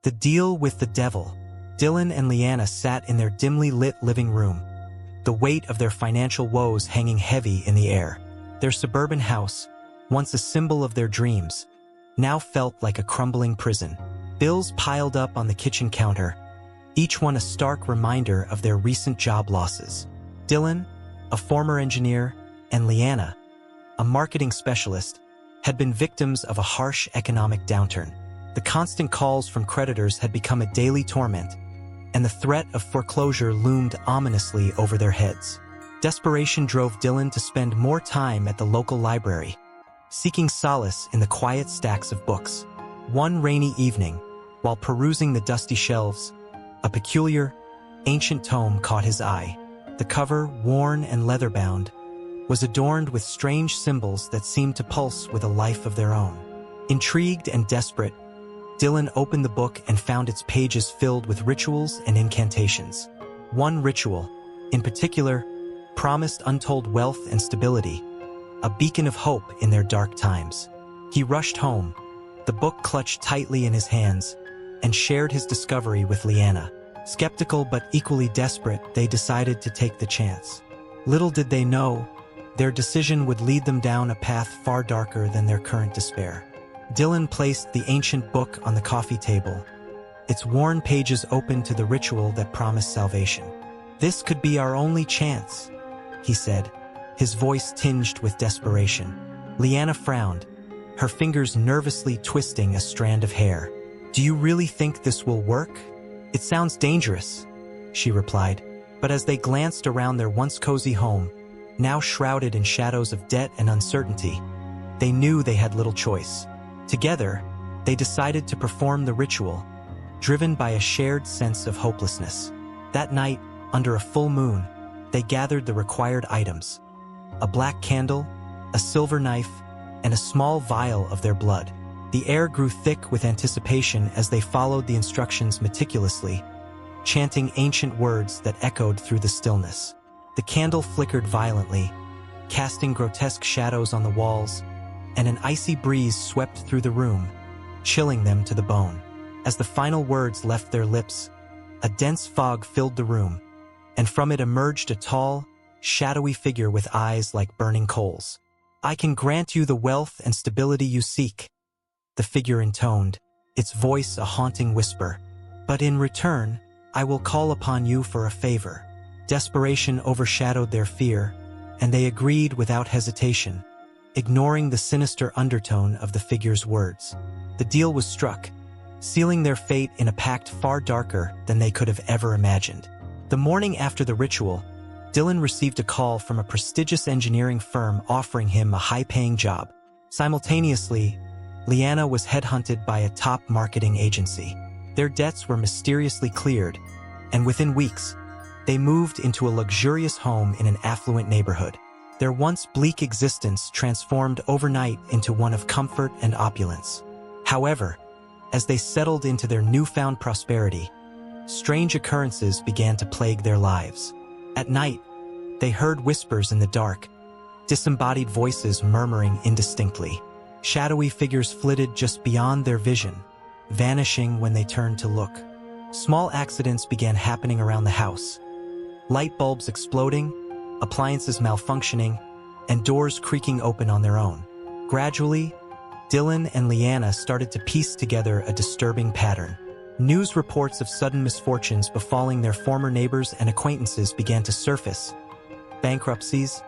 The deal with the devil. Dylan and Leanna sat in their dimly lit living room, the weight of their financial woes hanging heavy in the air. Their suburban house, once a symbol of their dreams, now felt like a crumbling prison. Bills piled up on the kitchen counter, each one a stark reminder of their recent job losses. Dylan, a former engineer, and Leanna, a marketing specialist, had been victims of a harsh economic downturn. The constant calls from creditors had become a daily torment, and the threat of foreclosure loomed ominously over their heads. Desperation drove Dylan to spend more time at the local library, seeking solace in the quiet stacks of books. One rainy evening, while perusing the dusty shelves, a peculiar, ancient tome caught his eye. The cover, worn and leather-bound, was adorned with strange symbols that seemed to pulse with a life of their own. Intrigued and desperate, Dylan opened the book and found its pages filled with rituals and incantations. One ritual, in particular, promised untold wealth and stability, a beacon of hope in their dark times. He rushed home, the book clutched tightly in his hands, and shared his discovery with Leanna. Skeptical but equally desperate, they decided to take the chance. Little did they know, their decision would lead them down a path far darker than their current despair. Dylan placed the ancient book on the coffee table, its worn pages open to the ritual that promised salvation. "This could be our only chance," he said, his voice tinged with desperation. Leanna frowned, her fingers nervously twisting a strand of hair. "Do you really think this will work? It sounds dangerous," she replied. But as they glanced around their once cozy home, now shrouded in shadows of debt and uncertainty, they knew they had little choice. Together, they decided to perform the ritual, driven by a shared sense of hopelessness. That night, under a full moon, they gathered the required items: a black candle, a silver knife, and a small vial of their blood. The air grew thick with anticipation as they followed the instructions meticulously, chanting ancient words that echoed through the stillness. The candle flickered violently, casting grotesque shadows on the walls, and an icy breeze swept through the room, chilling them to the bone. As the final words left their lips, a dense fog filled the room, and from it emerged a tall, shadowy figure with eyes like burning coals. "I can grant you the wealth and stability you seek," the figure intoned, its voice a haunting whisper. "But in return, I will call upon you for a favor." Desperation overshadowed their fear, and they agreed without hesitation, ignoring the sinister undertone of the figure's words. The deal was struck, sealing their fate in a pact far darker than they could have ever imagined. The morning after the ritual, Dylan received a call from a prestigious engineering firm offering him a high-paying job. Simultaneously, Leanna was headhunted by a top marketing agency. Their debts were mysteriously cleared, and within weeks, they moved into a luxurious home in an affluent neighborhood. Their once bleak existence transformed overnight into one of comfort and opulence. However, as they settled into their newfound prosperity, strange occurrences began to plague their lives. At night, they heard whispers in the dark, disembodied voices murmuring indistinctly. Shadowy figures flitted just beyond their vision, vanishing when they turned to look. Small accidents began happening around the house. Light bulbs exploding, appliances malfunctioning, and doors creaking open on their own. Gradually, Dylan and Leanna started to piece together a disturbing pattern. News reports of sudden misfortunes befalling their former neighbors and acquaintances began to surface. Bankruptcies,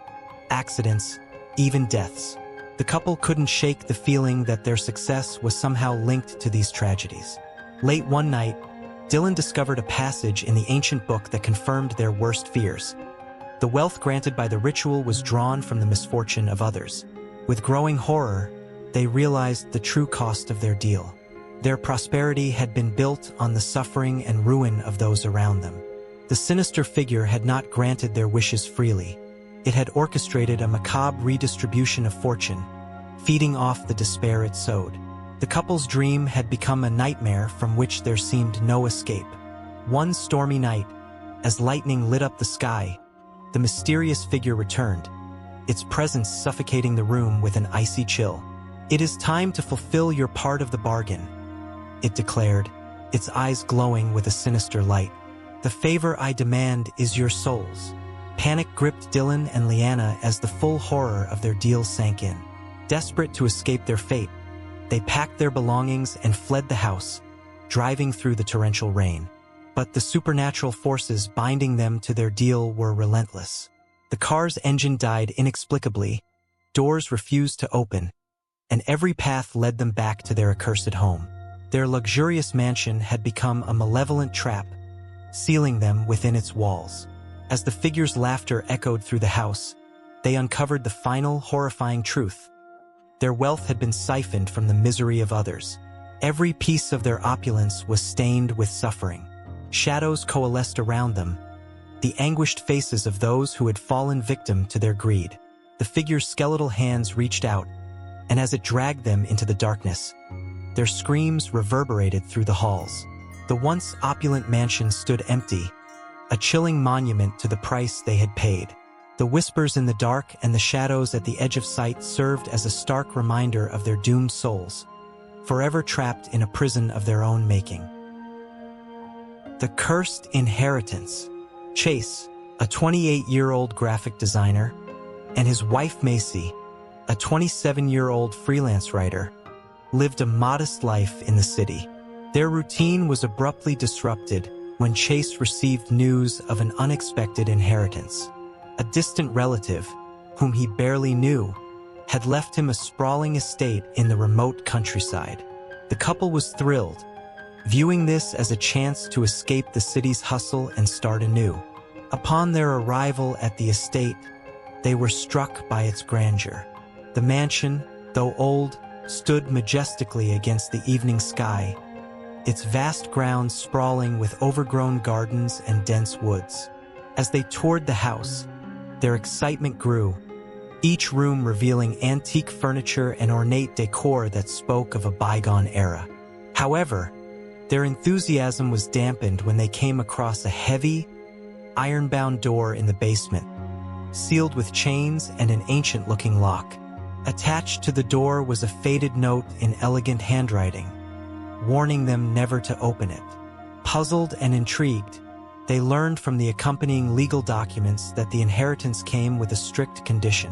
accidents, even deaths. The couple couldn't shake the feeling that their success was somehow linked to these tragedies. Late one night, Dylan discovered a passage in the ancient book that confirmed their worst fears. The wealth granted by the ritual was drawn from the misfortune of others. With growing horror, they realized the true cost of their deal. Their prosperity had been built on the suffering and ruin of those around them. The sinister figure had not granted their wishes freely. It had orchestrated a macabre redistribution of fortune, feeding off the despair it sowed. The couple's dream had become a nightmare from which there seemed no escape. One stormy night, as lightning lit up the sky, the mysterious figure returned, its presence suffocating the room with an icy chill. "It is time to fulfill your part of the bargain," it declared, its eyes glowing with a sinister light. "The favor I demand is your souls." Panic gripped Dylan and Leanna as the full horror of their deal sank in. Desperate to escape their fate, they packed their belongings and fled the house, driving through the torrential rain. But the supernatural forces binding them to their deal were relentless. The car's engine died inexplicably, doors refused to open, and every path led them back to their accursed home. Their luxurious mansion had become a malevolent trap, sealing them within its walls. As the figure's laughter echoed through the house, they uncovered the final, horrifying truth. Their wealth had been siphoned from the misery of others. Every piece of their opulence was stained with suffering. Shadows coalesced around them, the anguished faces of those who had fallen victim to their greed. The figure's skeletal hands reached out, and as it dragged them into the darkness, their screams reverberated through the halls. The once opulent mansion stood empty, a chilling monument to the price they had paid. The whispers in the dark and the shadows at the edge of sight served as a stark reminder of their doomed souls, forever trapped in a prison of their own making. The Cursed Inheritance. Chase, a 28-year-old graphic designer, and his wife Macy, a 27-year-old freelance writer, lived a modest life in the city. Their routine was abruptly disrupted when Chase received news of an unexpected inheritance. A distant relative, whom he barely knew, had left him a sprawling estate in the remote countryside. The couple was thrilled, viewing this as a chance to escape the city's hustle and start anew. Upon their arrival at the estate, they were struck by its grandeur. The mansion, though old, stood majestically against the evening sky, its vast grounds sprawling with overgrown gardens and dense woods. As they toured the house, their excitement grew, each room revealing antique furniture and ornate decor that spoke of a bygone era. However, their enthusiasm was dampened when they came across a heavy, iron-bound door in the basement, sealed with chains and an ancient-looking lock. Attached to the door was a faded note in elegant handwriting, warning them never to open it. Puzzled and intrigued, they learned from the accompanying legal documents that the inheritance came with a strict condition.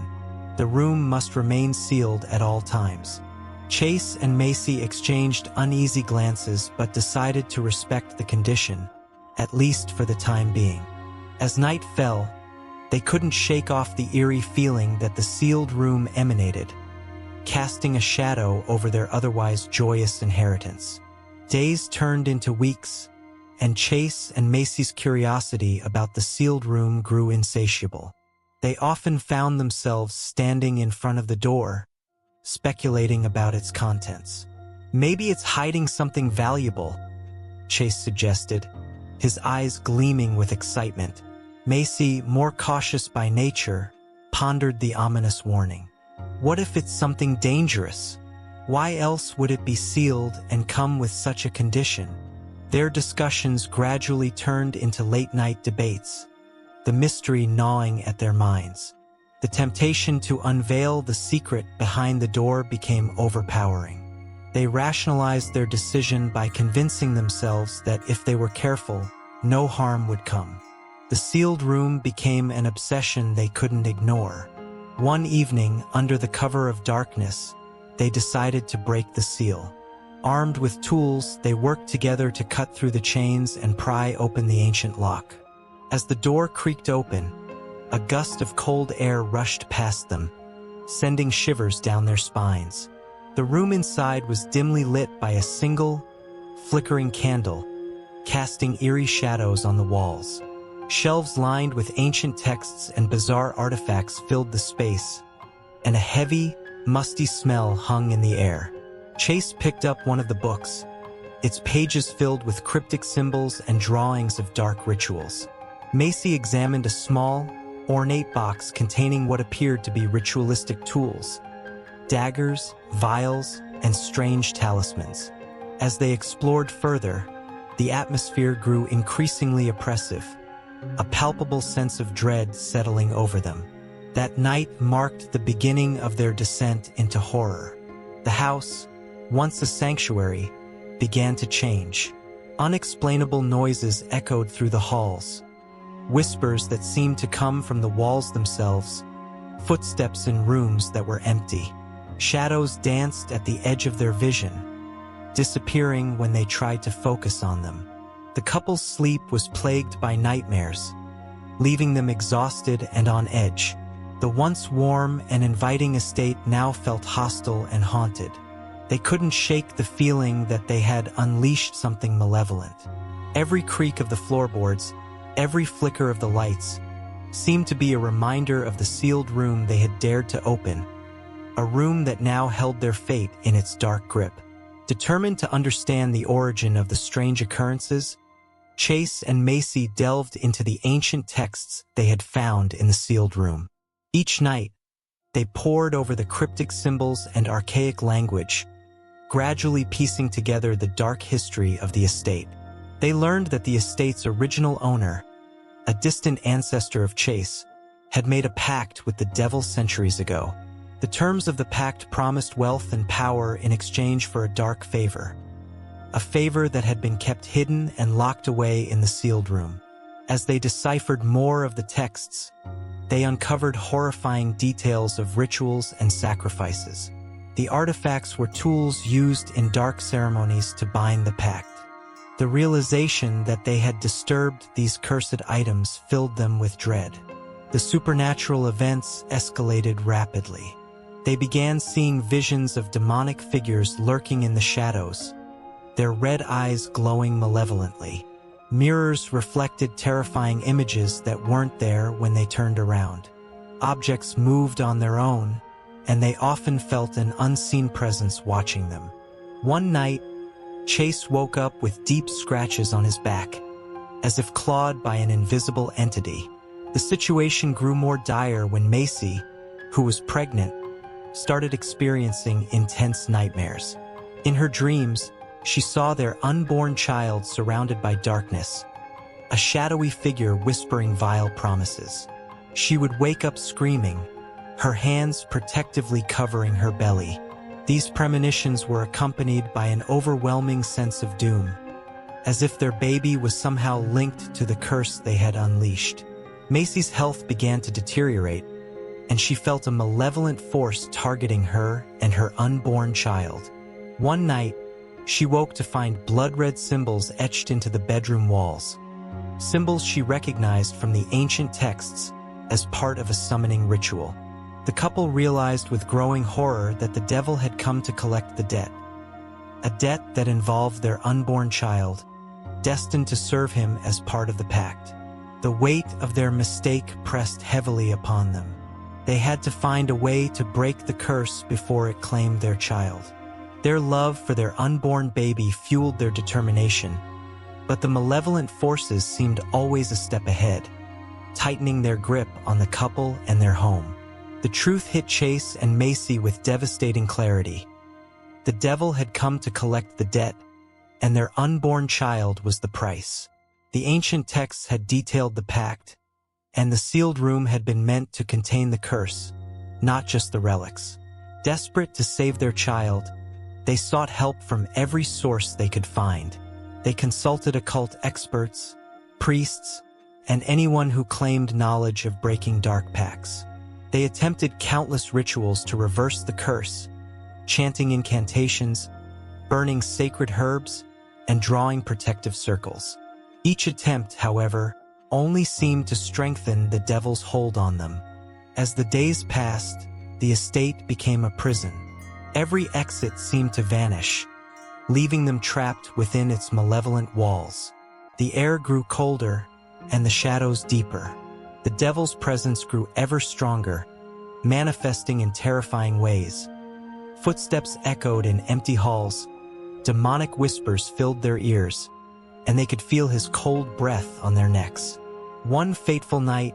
The room must remain sealed at all times. Chase and Macy exchanged uneasy glances but decided to respect the condition, at least for the time being. As night fell, they couldn't shake off the eerie feeling that the sealed room emanated, casting a shadow over their otherwise joyous inheritance. Days turned into weeks, and Chase and Macy's curiosity about the sealed room grew insatiable. They often found themselves standing in front of the door, speculating about its contents. "Maybe it's hiding something valuable," Chase suggested, his eyes gleaming with excitement. Macy, more cautious by nature, pondered the ominous warning. What if it's something dangerous? Why else would it be sealed and come with such a condition? Their discussions gradually turned into late-night debates, the mystery gnawing at their minds. The temptation to unveil the secret behind the door became overpowering. They rationalized their decision by convincing themselves that if they were careful, no harm would come. The sealed room became an obsession they couldn't ignore. One evening, under the cover of darkness, they decided to break the seal. Armed with tools, they worked together to cut through the chains and pry open the ancient lock. As the door creaked open, a gust of cold air rushed past them, sending shivers down their spines. The room inside was dimly lit by a single, flickering candle, casting eerie shadows on the walls. Shelves lined with ancient texts and bizarre artifacts filled the space, and a heavy, musty smell hung in the air. Chase picked up one of the books, its pages filled with cryptic symbols and drawings of dark rituals. Macy examined a small, ornate box containing what appeared to be ritualistic tools, daggers, vials, and strange talismans. As they explored further, the atmosphere grew increasingly oppressive, a palpable sense of dread settling over them. That night marked the beginning of their descent into horror. The house, once a sanctuary, began to change. Unexplainable noises echoed through the halls. Whispers that seemed to come from the walls themselves. Footsteps in rooms that were empty. Shadows danced at the edge of their vision, disappearing when they tried to focus on them. The couple's sleep was plagued by nightmares, leaving them exhausted and on edge. The once warm and inviting estate now felt hostile and haunted. They couldn't shake the feeling that they had unleashed something malevolent. Every creak of the floorboards, every flicker of the lights, seemed to be a reminder of the sealed room they had dared to open, a room that now held their fate in its dark grip. Determined to understand the origin of the strange occurrences, Chase and Macy delved into the ancient texts they had found in the sealed room. Each night, they pored over the cryptic symbols and archaic language, gradually piecing together the dark history of the estate. They learned that the estate's original owner, a distant ancestor of Chase, had made a pact with the devil centuries ago. The terms of the pact promised wealth and power in exchange for a dark favor, a favor that had been kept hidden and locked away in the sealed room. As they deciphered more of the texts, they uncovered horrifying details of rituals and sacrifices. The artifacts were tools used in dark ceremonies to bind the pact. The realization that they had disturbed these cursed items filled them with dread. The supernatural events escalated rapidly. They began seeing visions of demonic figures lurking in the shadows, their red eyes glowing malevolently. Mirrors reflected terrifying images that weren't there when they turned around. Objects moved on their own, and they often felt an unseen presence watching them. One night, Chase woke up with deep scratches on his back, as if clawed by an invisible entity. The situation grew more dire when Macy, who was pregnant, started experiencing intense nightmares. In her dreams, she saw their unborn child surrounded by darkness, a shadowy figure whispering vile promises. She would wake up screaming, her hands protectively covering her belly. These premonitions were accompanied by an overwhelming sense of doom, as if their baby was somehow linked to the curse they had unleashed. Macy's health began to deteriorate, and she felt a malevolent force targeting her and her unborn child. One night, she woke to find blood-red symbols etched into the bedroom walls, symbols she recognized from the ancient texts as part of a summoning ritual. The couple realized with growing horror that the devil had come to collect the debt, a debt that involved their unborn child, destined to serve him as part of the pact. The weight of their mistake pressed heavily upon them. They had to find a way to break the curse before it claimed their child. Their love for their unborn baby fueled their determination, but the malevolent forces seemed always a step ahead, tightening their grip on the couple and their home. The truth hit Chase and Macy with devastating clarity. The devil had come to collect the debt, and their unborn child was the price. The ancient texts had detailed the pact, and the sealed room had been meant to contain the curse, not just the relics. Desperate to save their child, they sought help from every source they could find. They consulted occult experts, priests, and anyone who claimed knowledge of breaking dark pacts. They attempted countless rituals to reverse the curse, chanting incantations, burning sacred herbs, and drawing protective circles. Each attempt, however, only seemed to strengthen the devil's hold on them. As the days passed, the estate became a prison. Every exit seemed to vanish, leaving them trapped within its malevolent walls. The air grew colder, and the shadows deeper. The devil's presence grew ever stronger, manifesting in terrifying ways. Footsteps echoed in empty halls, demonic whispers filled their ears, and they could feel his cold breath on their necks. One fateful night,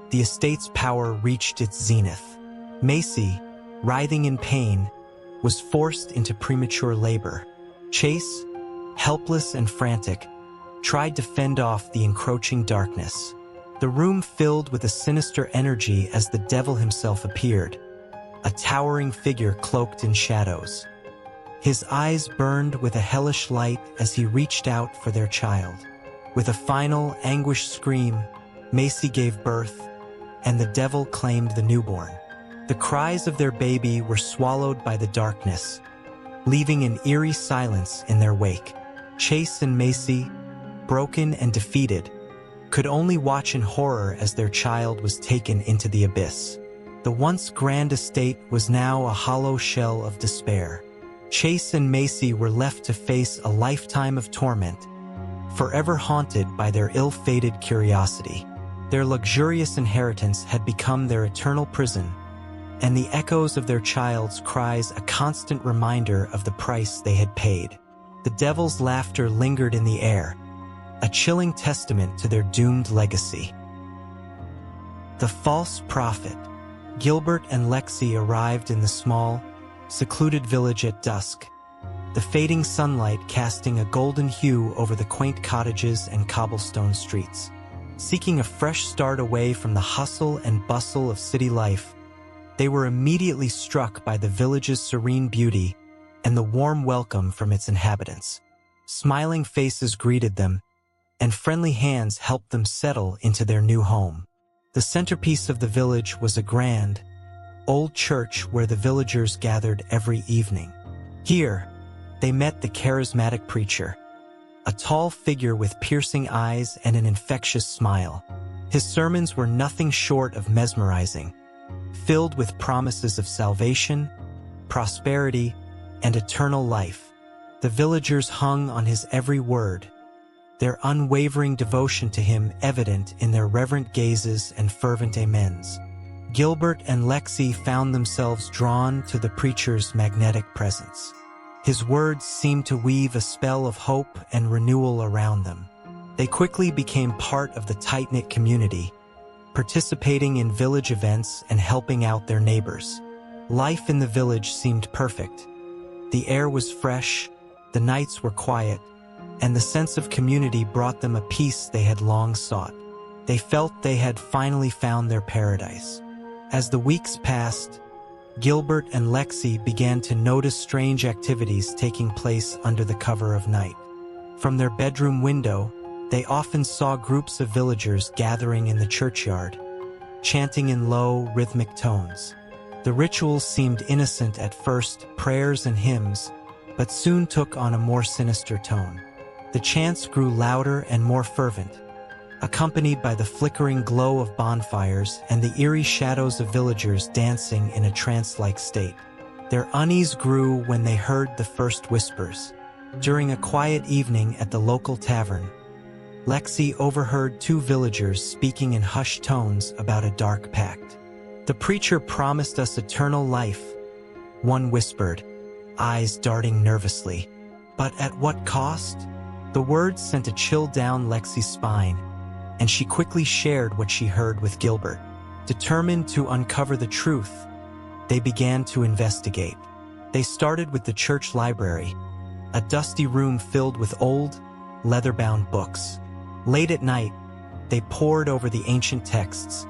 the estate's power reached its zenith. Macy, writhing in pain, was forced into premature labor. Chase, helpless and frantic, tried to fend off the encroaching darkness. The room filled with a sinister energy as the devil himself appeared, a towering figure cloaked in shadows. His eyes burned with a hellish light as he reached out for their child. With a final, anguished scream, Macy gave birth, and the devil claimed the newborn. The cries of their baby were swallowed by the darkness, leaving an eerie silence in their wake. Chase and Macy, broken and defeated, could only watch in horror as their child was taken into the abyss. The once grand estate was now a hollow shell of despair. Chase and Macy were left to face a lifetime of torment, forever haunted by their ill-fated curiosity. Their luxurious inheritance had become their eternal prison, and the echoes of their child's cries a constant reminder of the price they had paid. The devil's laughter lingered in the air, a chilling testament to their doomed legacy. The false prophet. Gilbert and Lexi arrived in the small, secluded village at dusk, the fading sunlight casting a golden hue over the quaint cottages and cobblestone streets. Seeking a fresh start away from the hustle and bustle of city life, they were immediately struck by the village's serene beauty and the warm welcome from its inhabitants. Smiling faces greeted them, and friendly hands helped them settle into their new home. The centerpiece of the village was a grand, old church where the villagers gathered every evening. Here, they met the charismatic preacher, a tall figure with piercing eyes and an infectious smile. His sermons were nothing short of mesmerizing, filled with promises of salvation, prosperity, and eternal life. The villagers hung on his every word, their unwavering devotion to him evident in their reverent gazes and fervent amens. Gilbert and Lexi found themselves drawn to the preacher's magnetic presence. His words seemed to weave a spell of hope and renewal around them. They quickly became part of the tight-knit community, participating in village events and helping out their neighbors. Life in the village seemed perfect. The air was fresh, the nights were quiet, and the sense of community brought them a peace they had long sought. They felt they had finally found their paradise. As the weeks passed, Gilbert and Lexi began to notice strange activities taking place under the cover of night. From their bedroom window, they often saw groups of villagers gathering in the churchyard, chanting in low, rhythmic tones. The rituals seemed innocent at first, prayers and hymns, but soon took on a more sinister tone. The chants grew louder and more fervent, accompanied by the flickering glow of bonfires and the eerie shadows of villagers dancing in a trance-like state. Their unease grew when they heard the first whispers. During a quiet evening at the local tavern, Lexi overheard two villagers speaking in hushed tones about a dark pact. "The preacher promised us eternal life," one whispered, eyes darting nervously. "But at what cost?" The words sent a chill down Lexi's spine, and she quickly shared what she heard with Gilbert. Determined to uncover the truth, they began to investigate. They started with the church library, a dusty room filled with old, leather-bound books. Late at night, they pored over the ancient texts,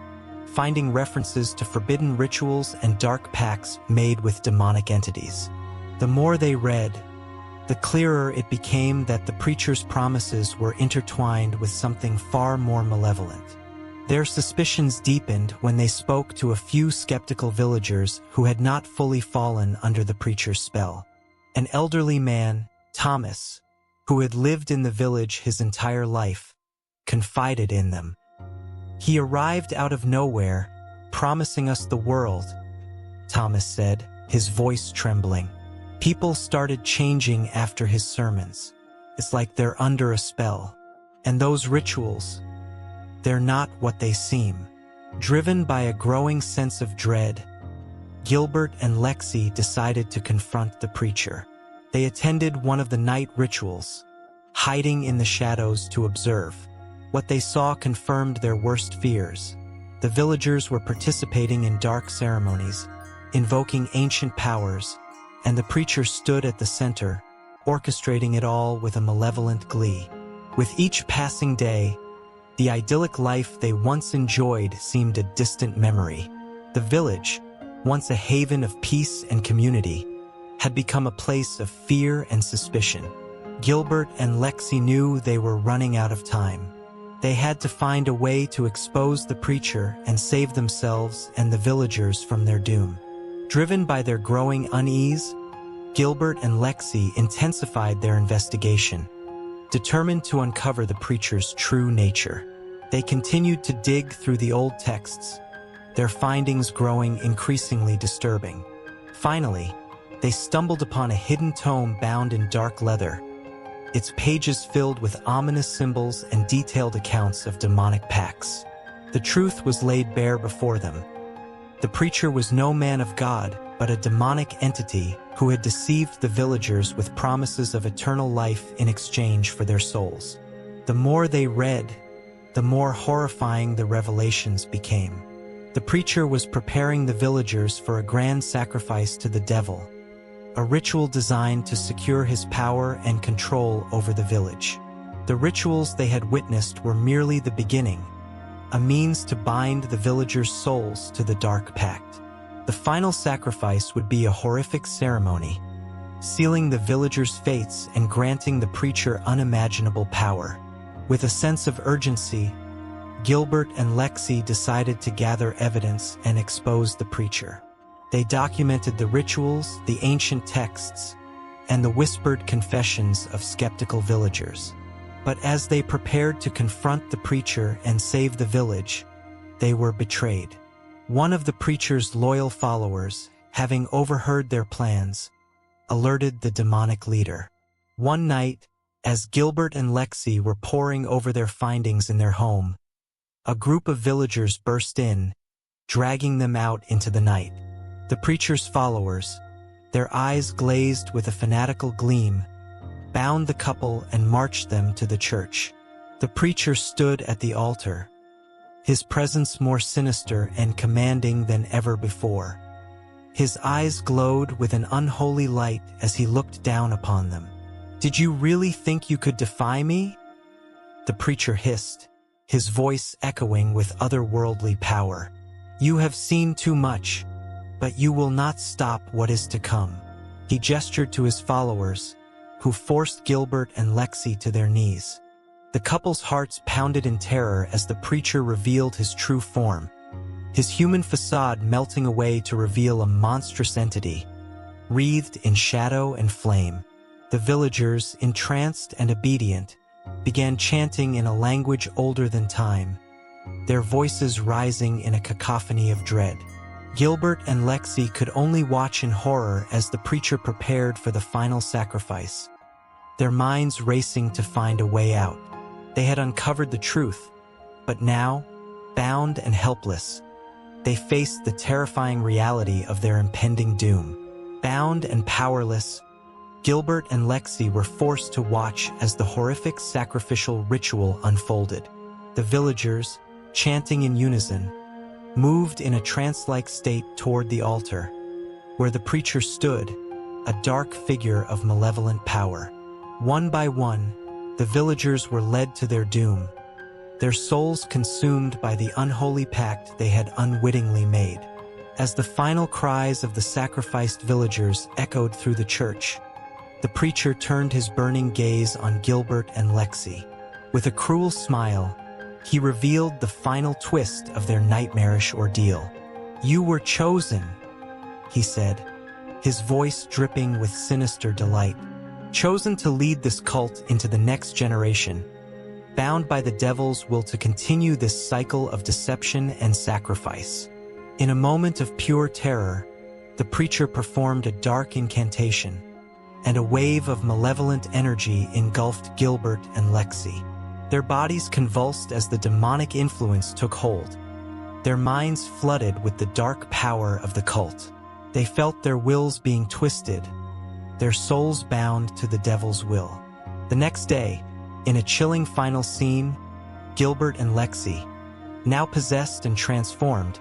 finding references to forbidden rituals and dark pacts made with demonic entities. The more they read, the clearer it became that the preacher's promises were intertwined with something far more malevolent. Their suspicions deepened when they spoke to a few skeptical villagers who had not fully fallen under the preacher's spell. An elderly man, Thomas, who had lived in the village his entire life, confided in them. "He arrived out of nowhere, promising us the world," Thomas said, his voice trembling. "People started changing after his sermons. It's like they're under a spell. And those rituals, they're not what they seem." Driven by a growing sense of dread, Gilbert and Lexi decided to confront the preacher. They attended one of the night rituals, hiding in the shadows to observe. What they saw confirmed their worst fears. The villagers were participating in dark ceremonies, invoking ancient powers, and the preacher stood at the center, orchestrating it all with a malevolent glee. With each passing day, the idyllic life they once enjoyed seemed a distant memory. The village, once a haven of peace and community, had become a place of fear and suspicion. Gilbert and Lexi knew they were running out of time. They had to find a way to expose the preacher and save themselves and the villagers from their doom. Driven by their growing unease, Gilbert and Lexi intensified their investigation, determined to uncover the preacher's true nature. They continued to dig through the old texts, their findings growing increasingly disturbing. Finally, they stumbled upon a hidden tome bound in dark leather, its pages filled with ominous symbols and detailed accounts of demonic pacts. The truth was laid bare before them. The preacher was no man of God, but a demonic entity who had deceived the villagers with promises of eternal life in exchange for their souls. The more they read, the more horrifying the revelations became. The preacher was preparing the villagers for a grand sacrifice to the devil, a ritual designed to secure his power and control over the village. The rituals they had witnessed were merely the beginning, a means to bind the villagers' souls to the dark pact. The final sacrifice would be a horrific ceremony, sealing the villagers' fates and granting the preacher unimaginable power. With a sense of urgency, Gilbert and Lexi decided to gather evidence and expose the preacher. They documented the rituals, the ancient texts, and the whispered confessions of skeptical villagers. But as they prepared to confront the preacher and save the village, they were betrayed. One of the preacher's loyal followers, having overheard their plans, alerted the demonic leader. One night, as Gilbert and Lexi were poring over their findings in their home, a group of villagers burst in, dragging them out into the night. The preacher's followers, their eyes glazed with a fanatical gleam, bound the couple and marched them to the church. The preacher stood at the altar, his presence more sinister and commanding than ever before. His eyes glowed with an unholy light as he looked down upon them. "Did you really think you could defy me?" the preacher hissed, his voice echoing with otherworldly power. "You have seen too much, but you will not stop what is to come." He gestured to his followers, who forced Gilbert and Lexi to their knees. The couple's hearts pounded in terror as the preacher revealed his true form, his human facade melting away to reveal a monstrous entity, wreathed in shadow and flame. The villagers, entranced and obedient, began chanting in a language older than time, their voices rising in a cacophony of dread. Gilbert and Lexi could only watch in horror as the preacher prepared for the final sacrifice, their minds racing to find a way out. They had uncovered the truth, but now, bound and helpless, they faced the terrifying reality of their impending doom. Bound and powerless, Gilbert and Lexi were forced to watch as the horrific sacrificial ritual unfolded. The villagers, chanting in unison, moved in a trance-like state toward the altar, where the preacher stood, a dark figure of malevolent power. One by one, the villagers were led to their doom, their souls consumed by the unholy pact they had unwittingly made. As the final cries of the sacrificed villagers echoed through the church, the preacher turned his burning gaze on Gilbert and Lexi. With a cruel smile, he revealed the final twist of their nightmarish ordeal. "You were chosen," he said, his voice dripping with sinister delight. "Chosen to lead this cult into the next generation, bound by the devil's will to continue this cycle of deception and sacrifice." In a moment of pure terror, the preacher performed a dark incantation, and a wave of malevolent energy engulfed Gilbert and Lexi. Their bodies convulsed as the demonic influence took hold, their minds flooded with the dark power of the cult. They felt their wills being twisted, their souls bound to the devil's will. The next day, in a chilling final scene, Gilbert and Lexi, now possessed and transformed,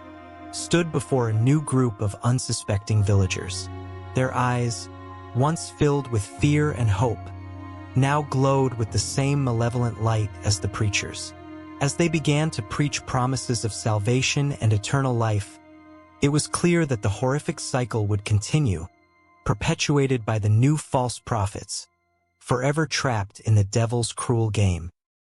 stood before a new group of unsuspecting villagers. Their eyes, once filled with fear and hope, now glowed with the same malevolent light as the preachers. As they began to preach promises of salvation and eternal life, it was clear that the horrific cycle would continue, perpetuated by the new false prophets, forever trapped in the devil's cruel game.